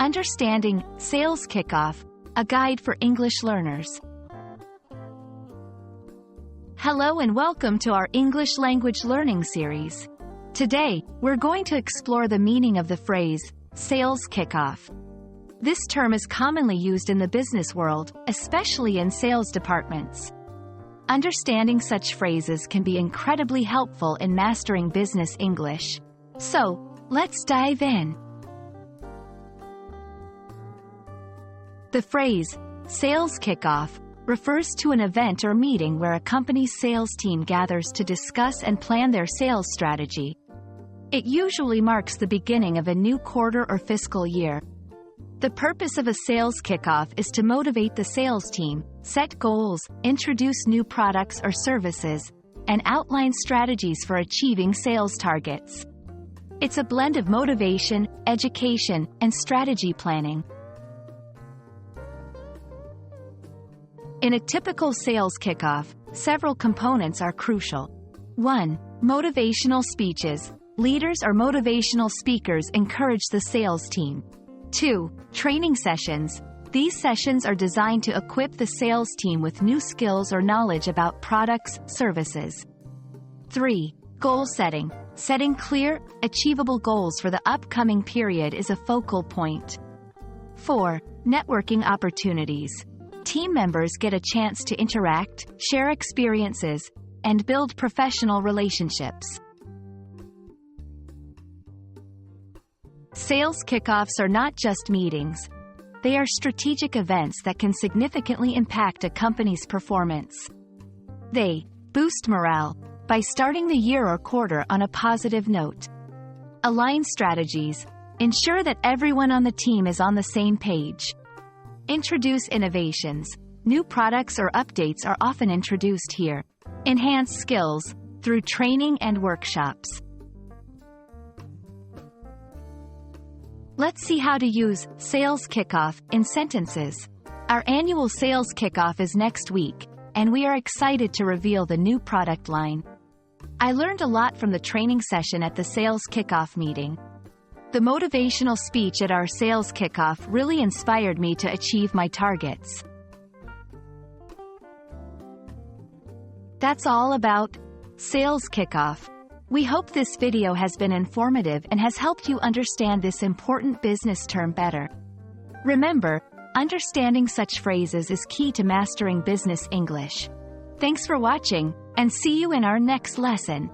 Understanding Sales Kickoff, a guide for English learners. Hello and welcome to our English language learning series. Today, we're going to explore the meaning of the phrase, sales kickoff. This term is commonly used in the business world, especially in sales departments. Understanding such phrases can be incredibly helpful in mastering business English. So, let's dive in. The phrase, sales kickoff, refers to an event or meeting where a company's sales team gathers to discuss and plan their sales strategy. It usually marks the beginning of a new quarter or fiscal year. The purpose of a sales kickoff is to motivate the sales team, set goals, introduce new products or services, and outline strategies for achieving sales targets. It's a blend of motivation, education, and strategy planning. In a typical sales kickoff, several components are crucial. 1. Motivational speeches. Leaders or motivational speakers encourage the sales team. 2. Training sessions. These sessions are designed to equip the sales team with new skills or knowledge about products, services. 3. Goal setting. Setting clear, achievable goals for the upcoming period is a focal point. 4. Networking opportunities. Team members get a chance to interact, share experiences, and build professional relationships. Sales kickoffs are not just meetings. They are strategic events that can significantly impact a company's performance. They boost morale by starting the year or quarter on a positive note. Align strategies. Ensure that everyone on the team is on the same page. Introduce innovations. New products or updates are often introduced here. Enhance skills through training and workshops. Let's see how to use sales kickoff in sentences. Our annual sales kickoff is next week, and we are excited to reveal the new product line. I learned a lot from the training session at the sales kickoff meeting. The motivational speech at our sales kickoff really inspired me to achieve my targets. That's all about sales kickoff. We hope this video has been informative and has helped you understand this important business term better. Remember, understanding such phrases is key to mastering business English. Thanks for watching, and see you in our next lesson.